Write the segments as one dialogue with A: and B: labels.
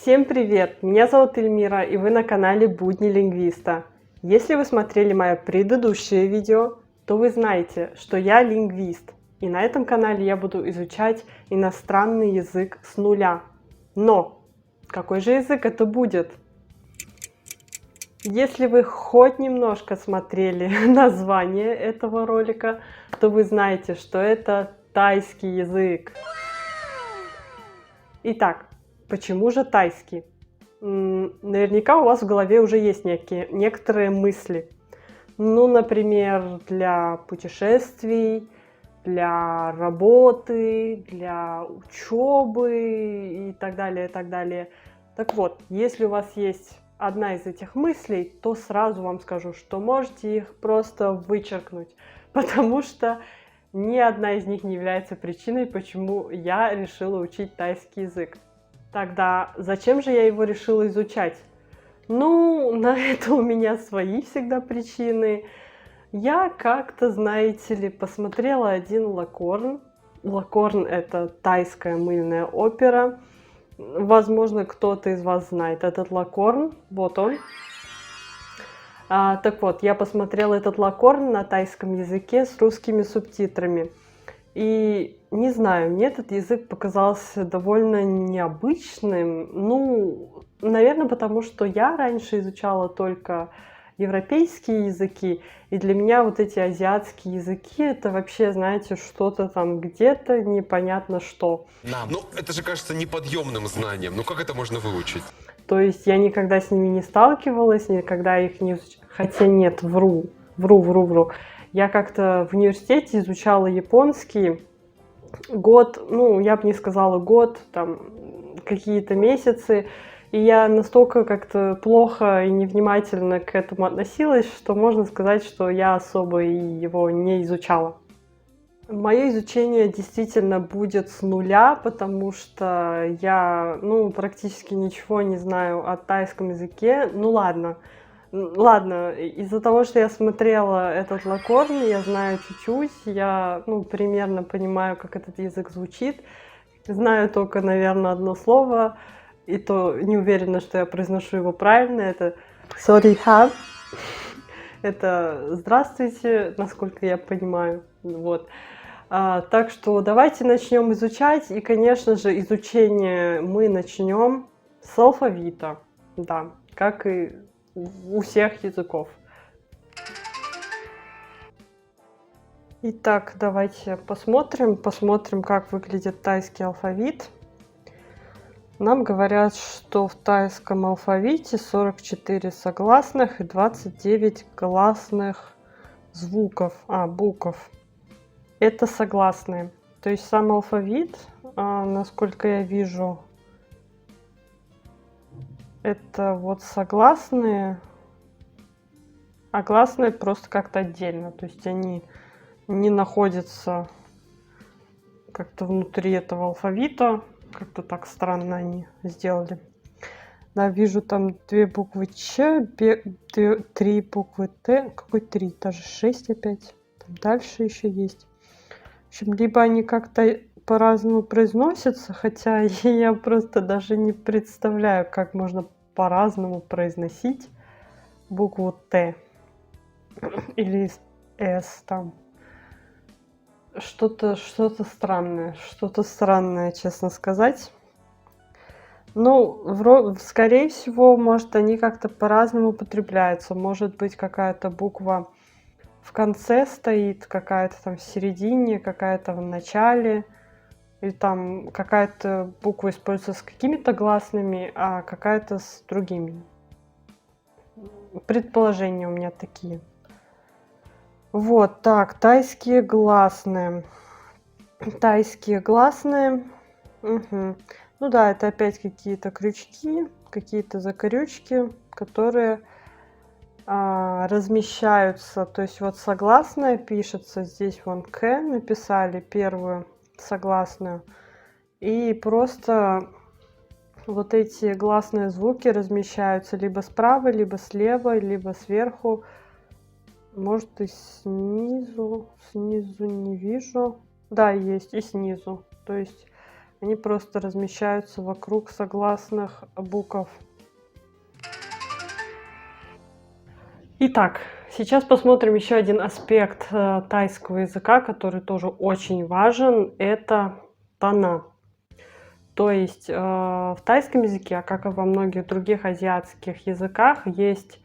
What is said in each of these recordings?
A: Всем привет! Меня зовут Эльмира, и вы на канале Будни Лингвиста. Если вы смотрели мое предыдущее видео, то вы знаете, что я лингвист, и на этом канале я буду изучать иностранный язык с нуля. Но какой же язык это будет? Если вы хоть немножко смотрели название этого ролика, то вы знаете, что это тайский язык. Итак, почему же тайский? Наверняка у вас в голове уже есть некоторые мысли. Ну, например, для путешествий, для работы, для учебы и так далее, и так далее. Так вот, если у вас есть одна из этих мыслей, то сразу вам скажу, что можете их просто вычеркнуть, потому что ни одна из них не является причиной, почему я решила учить тайский язык. Тогда зачем же я его решила изучать? Ну, на это у меня свои всегда причины. Я как-то, знаете ли, посмотрела один Лакорн. Лакорн — это тайская мыльная опера. Возможно, кто-то из вас знает этот Лакорн. Вот он. Так вот, я посмотрела этот Лакорн на тайском языке с русскими субтитрами. И не знаю, мне этот язык показался довольно необычным. Ну, наверное, потому что я раньше изучала только европейские языки, и для меня вот эти азиатские языки — это вообще, знаете, что-то там где-то непонятно что.
B: Ну, это же кажется неподъемным знанием. Ну, как это можно выучить?
A: То есть я никогда с ними не сталкивалась, никогда их не изучала. Хотя нет, вру. Я как-то в университете изучала японский год, ну, я бы не сказала год, там, какие-то месяцы, и я настолько как-то плохо и невнимательно к этому относилась, что можно сказать, что я особо и его не изучала. Мое изучение действительно будет с нуля, потому что я, практически ничего не знаю о тайском языке. Ну ладно, из-за того, что я смотрела этот Лакорн, я знаю чуть-чуть, я, примерно понимаю, как этот язык звучит. Знаю только, наверное, одно слово, и то не уверена, что я произношу его правильно. Это «сорихаб». Это «здравствуйте», насколько я понимаю. Вот. Так что давайте начнем изучать. И, конечно же, изучение мы начнем с алфавита. Да, как и у всех языков. Итак, давайте посмотрим, как выглядит тайский алфавит. Нам говорят, что в тайском алфавите 44 согласных и 29 гласных звуков, букв. Это согласные. То есть сам алфавит, насколько я вижу, это вот согласные, а гласные просто как-то отдельно. То есть они не находятся как-то внутри этого алфавита. Как-то так странно они сделали. Да, вижу там 2 буквы Ч, 3 буквы Т. Какой 3? Даже 6 опять. Там дальше еще есть. В общем, либо они как-то по-разному произносятся, хотя я просто даже не представляю, как можно по-разному произносить букву Т или С там. Что-то странное, честно сказать. Ну, скорее всего, может, они как-то по-разному употребляются. Может быть, какая-то буква в конце стоит, какая-то там в середине, какая-то в начале. Или там какая-то буква используется с какими-то гласными, а какая-то с другими. Предположения у меня такие. Вот, так, тайские гласные. Угу. Ну да, это опять какие-то крючки, какие-то закорючки, которые размещаются. То есть вот согласная пишется, здесь вон К написали первую согласную. И просто вот эти гласные звуки размещаются либо справа, либо слева, либо сверху. Может, и снизу не вижу. Да, есть и снизу. То есть Они просто размещаются вокруг согласных букв. Итак, сейчас посмотрим еще один аспект тайского языка, который тоже очень важен. Это тона. То есть в тайском языке, как и во многих других азиатских языках, есть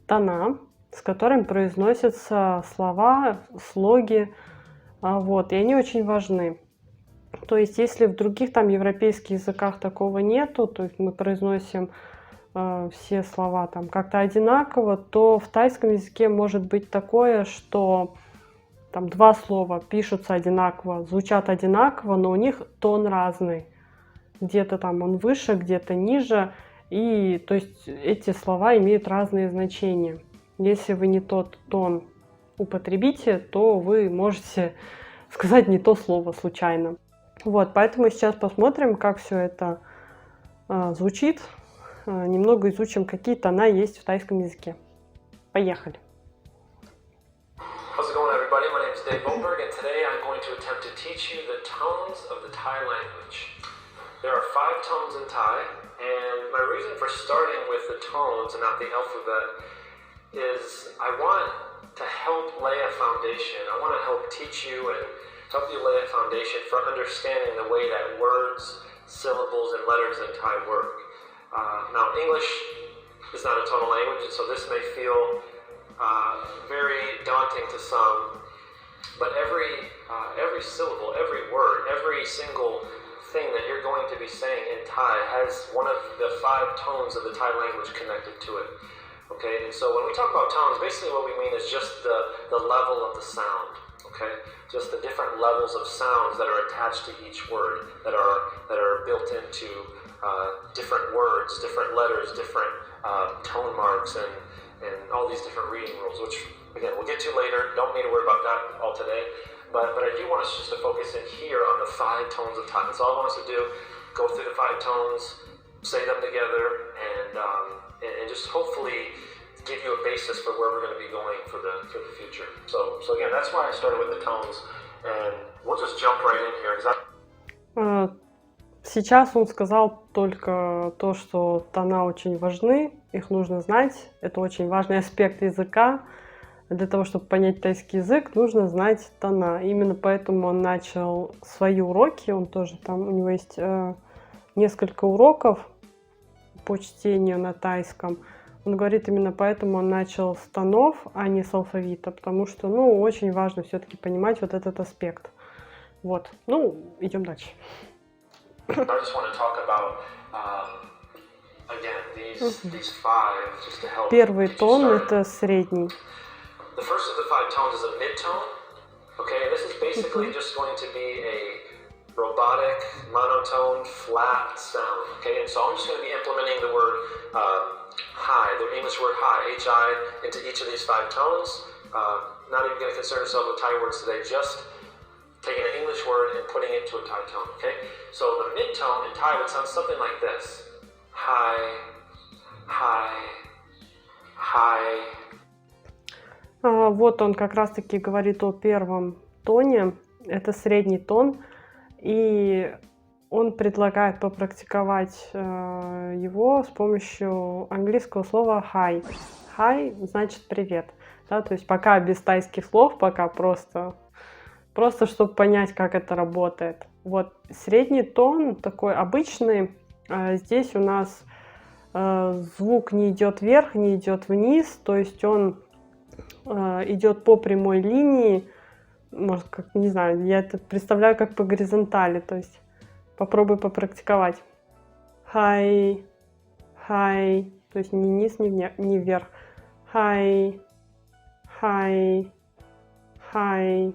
A: тона, с которыми произносятся слова, слоги, вот, и они очень важны. То есть если в других там европейских языках такого нету, то есть мы произносим все слова там как-то одинаково, то в тайском языке может быть такое, что там два слова пишутся одинаково, звучат одинаково, но у них тон разный. Где-то там он выше, где-то ниже, и то есть эти слова имеют разные значения. Если вы не тот тон употребите, то вы можете сказать не то слово случайно. Вот, поэтому сейчас посмотрим, как все это звучит. Немного изучим, какие тона есть в тайском языке. Поехали.
C: How's it going, everybody? My name is Dave Volberg, and today I'm going to attempt to teach you the tones of the Thai language. There are 5 tones in Thai, and my reason for starting with the tones and not the alphabet is I want to help lay a foundation. I want to help teach you and help you lay a foundation for understanding the way that words, syllables, and letters in Thai work. Now, English is not a tonal language, so this may feel very daunting to some, but every syllable, every word, every single thing that you're going to be saying in Thai has one of the 5 tones of the Thai language connected to it. Okay, and so when we talk about tones, basically what we mean is just the level of the sound. Okay, just the different levels of sounds that are attached to each word that are built into different words, different letters, different tone marks, and all these different reading rules, which again we'll get to later. Don't need to worry about that all today. But I do want us just to focus in here on the 5 tones of Thai. That's all I want us to do. Go through the 5 tones, say them together, and just hopefully give you a basis for where we're going to be going for the future. So again, that's why I started with the tones, and we'll just jump right in here.
A: Сейчас он сказал только то, что тона очень важны, их нужно знать. Это очень важный аспект языка. Для того, чтобы понять тайский язык, нужно знать тона. Именно поэтому он начал свои уроки. Он тоже там, у него есть несколько уроков по чтению на тайском. Он говорит, именно поэтому он начал с тонов, а не с алфавита, потому что, ну, очень важно все-таки понимать вот этот аспект. Вот. Ну, идем дальше. Первый тон – это средний.
C: The first of the 5 tones is a mid-tone, okay, and this is basically just going to be a robotic, monotone, flat sound, okay, and so I'm just going to be implementing the word high, the English word high, H-I, into each of these 5 tones. Not even going to concern yourself with Thai words today, just taking an English word and putting it to a Thai tone, okay? So the mid-tone in Thai would sound something like this. High, high, high.
A: Вот он как раз-таки говорит о первом тоне, это средний тон, и он предлагает попрактиковать его с помощью английского слова hi. Hi значит привет, да, то есть пока без тайских слов, пока просто чтобы понять, как это работает. Вот средний тон такой обычный, здесь у нас звук не идет вверх, не идет вниз, то есть он идет по прямой линии, может, как, не знаю, я это представляю как по горизонтали, то есть попробуй попрактиковать. Хай, хай, то есть ни низ, ни вверх. Хай, хай, хай.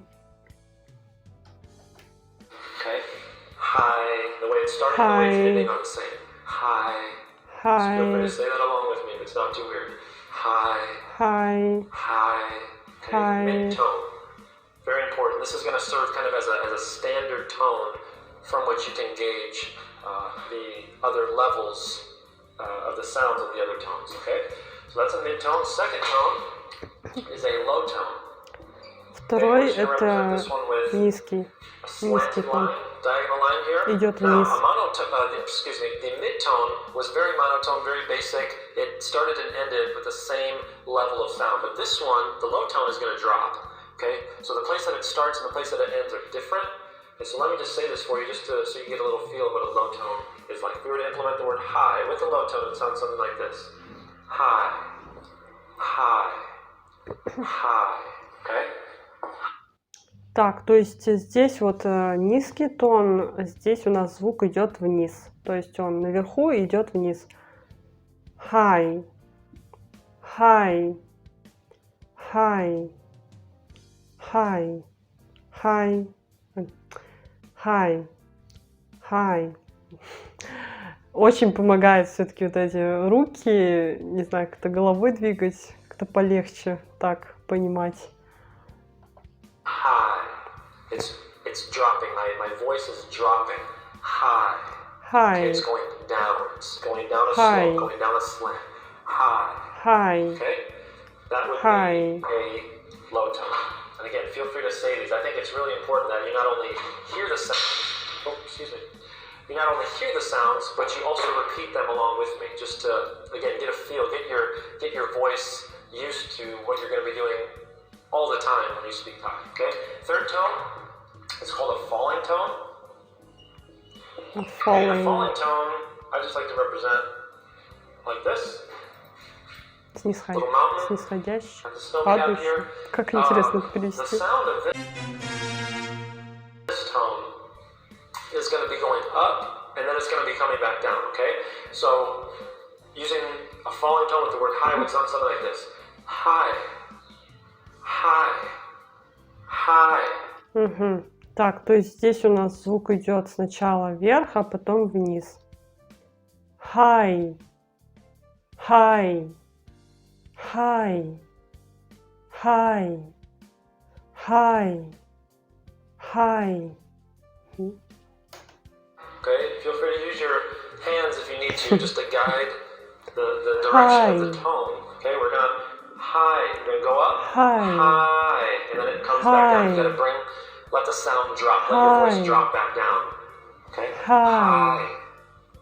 C: Okay. High, the way it started, the way it's ending on the same. High.
A: High.
C: So feel free to say that along with me, if it's not too weird. High.
A: High.
C: High. Okay.
A: High.
C: Mid-tone. Very important. This is going to serve kind of as a standard tone from which you can gauge the other levels of the sounds of the other tones. Okay. So that's a mid-tone. Second tone is a low tone.
A: Второй
C: we're just gonna represent
A: это
C: this one with
A: низкий,
C: a
A: низкий
C: slanted
A: тон.
C: line, diagonal line here.
A: Идет
C: Now,
A: вниз.
C: the mid-tone was very monotone, very basic. It started and ended with the same level of sound. But this one, the low tone is going to drop. Okay, so the place that it starts and the place that it ends are different. And so let me just say this for you, just so you get a little feel of what a low tone is like. If we were to implement the word high with a low tone, it sounds something like this: high, high, high. Okay.
A: Так, то есть здесь вот низкий тон, здесь у нас звук идет вниз. То есть он наверху идет вниз. High, high, high, high, high, high, high. Очень помогает все-таки вот эти руки, не знаю, как-то головой двигать, как-то полегче так понимать.
C: High. It's dropping. My voice is dropping. High.
A: High,
C: Okay, it's going down. It's going down a
A: High.
C: slope, going down a slant. High.
A: high,
C: Okay? That would
A: High.
C: be a low tone. And again, feel free to say these. I think it's really important that you not only hear the sounds, you not only hear the sounds, but you also repeat them along with me, just to again get a feel, get your voice used to what you're going to be doing all the time when you speak Thai. Okay? Third tone is called a falling tone. And a
A: falling,
C: falling tone, I just like to represent like this. Little mountain
A: снисходящий,
C: and the snow we have
A: падающий.
C: here.
A: Как интересно это
C: The
A: перевести.
C: sound of this tone is going to be going up, and then it's going to be coming back down, okay? So, using a falling tone with the word high would sound something like this. High, high, high.
A: Мгм. Так, то есть здесь у нас звук идет сначала вверх, а потом вниз. High, high, high, high, high, high.
C: Okay, feel free to use your hands if you need to, just to guide the direction of the tone. Okay, we're gonna high, we're gonna go up,
A: High,
C: and then it comes back down. You
A: High.
C: gotta let the sound drop, let your voice
A: High.
C: drop back down. Okay,
A: High.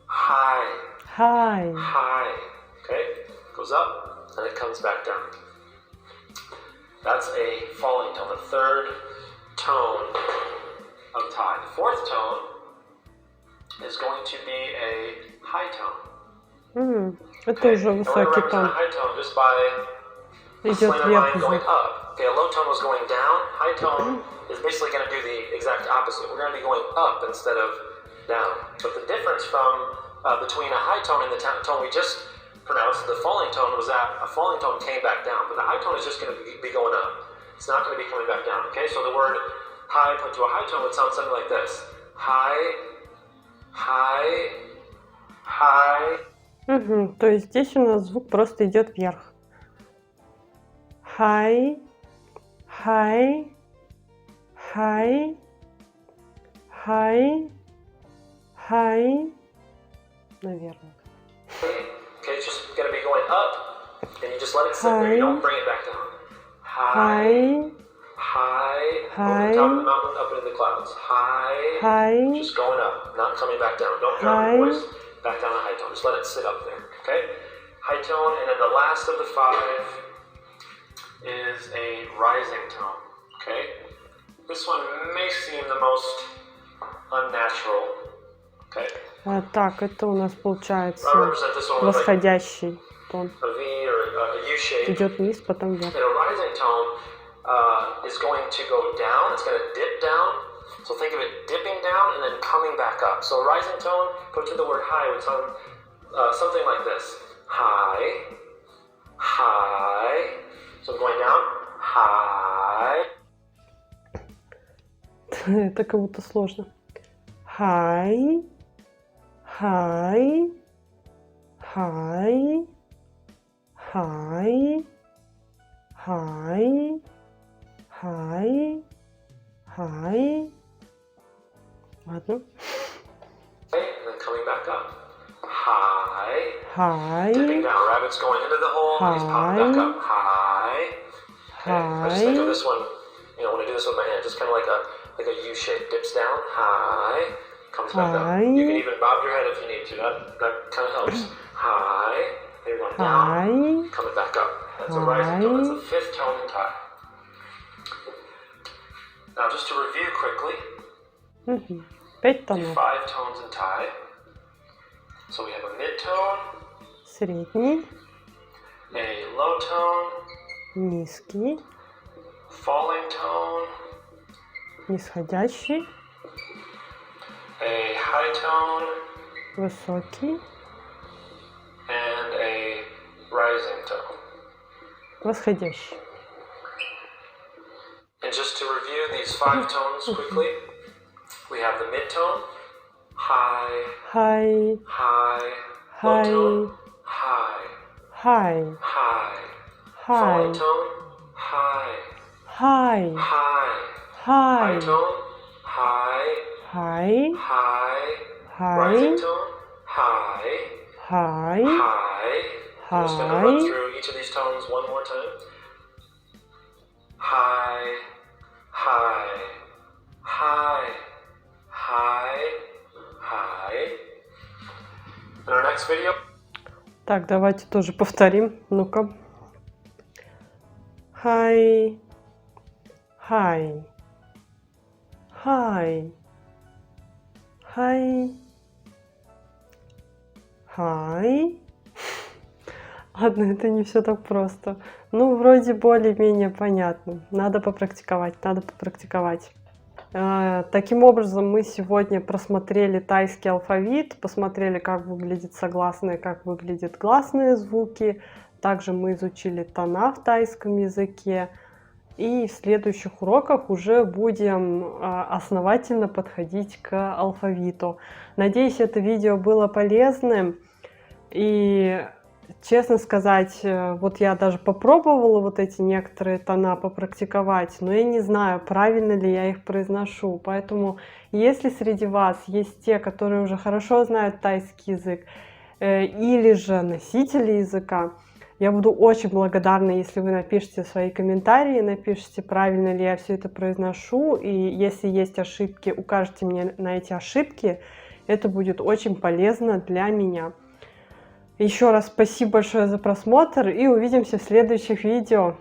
C: high,
A: high.
C: high. Okay, goes up and it comes back down. That's a falling tone, the third tone of Thai. The fourth tone is going to be a high tone.
A: Это уже
C: And we're gonna
A: высокий
C: represent a
A: тон.
C: high tone just by a
A: Идет
C: slanted
A: вверх
C: line going
A: звук.
C: up. Okay, a low tone was going down. High tone is basically going to do the exact opposite. We're going to be going up instead of down. But the difference from between a high tone and the tone we just pronounced, the falling tone, was that a falling tone came back down, but the high tone is just going to be going up. It's not going to be coming back down. Okay, so the word high put to a high tone would sound something like this: high, high, high.
A: То есть здесь у нас звук просто идет вверх. High, high, high, high, high. Наверное.
C: Okay, it's just going to be going up, and you just let it sit there. You don't bring it back down.
A: High,
C: High,
A: High.
C: over the top of the mountain, up into the clouds. High,
A: high,
C: just going up, not coming back down. Don't drop
A: High.
C: your voice back down to high tone. Just let it sit up there, okay? High tone, and then the last of the five is a rising tone, okay? This one may seem the most unnatural, okay?
A: Так, это у нас
C: I'll
A: получается
C: represent this one with like
A: восходящий тон.
C: a V or a U shape.
A: Идет вниз, потом вверх.
C: And a rising tone is going to go down. It's going to dip down. So think of it dipping down and then coming back up. So a rising tone, put to the word high, would sound something like this. High, high. So I'm going down. High.
A: Это как будто сложно. High, high, high, high, high, high, high. Ладно.
C: Okay, and then coming back up. High.
A: High,
C: Dipping down. Rabbit's going into the hole. And he's popping back up. High. Okay, I just think of this one You know, when I do this with my hand, just kind of like a U shape. Dips down, high, comes back
A: High.
C: up. You can even bob your head if you need to. That kind of helps. High. You're going down,
A: High.
C: coming back up. That's a rising tone. That's the fifth tone in Thai. Now, just to review quickly,
A: Мгм. 5
C: the
A: тонов.
C: 5 tones in Thai. So we have a mid-tone,
A: Средний,
C: a low tone,
A: низкий,
C: falling tone,
A: нисходящий,
C: a high tone,
A: высокий,
C: and a rising tone.
A: восходящий.
C: And just to review these 5 tones quickly, we have the mid-tone, high,
A: High,
C: high,
A: High.
C: low tone, high,
A: high,
C: high,
A: high,
C: falling tone, high,
A: high,
C: high,
A: high,
C: high tone, high,
A: high,
C: high, rising
A: high,
C: tone, high,
A: high,
C: high. I'm just going to run
A: high,
C: through each of these tones one more time. High, high, high, high, high. In our next video,
A: Так, давайте тоже повторим. Ну-ка. High, high, high, high, high. Ладно, это не все так просто. Ну, вроде более-менее понятно. Надо попрактиковать, надо попрактиковать. Таким образом, мы сегодня просмотрели тайский алфавит, посмотрели, как выглядят согласные, как выглядят гласные звуки. Также мы изучили тона в тайском языке. И в следующих уроках уже будем основательно подходить к алфавиту. Надеюсь, это видео было полезным. И честно сказать, вот я даже попробовала вот эти некоторые тона попрактиковать, но я не знаю, правильно ли я их произношу. Поэтому, если среди вас есть те, которые уже хорошо знают тайский язык, или же носители языка, я буду очень благодарна, если вы напишите свои комментарии, напишите, правильно ли я все это произношу, и если есть ошибки, укажите мне на эти ошибки. Это будет очень полезно для меня. Еще раз спасибо большое за просмотр и увидимся в следующих видео.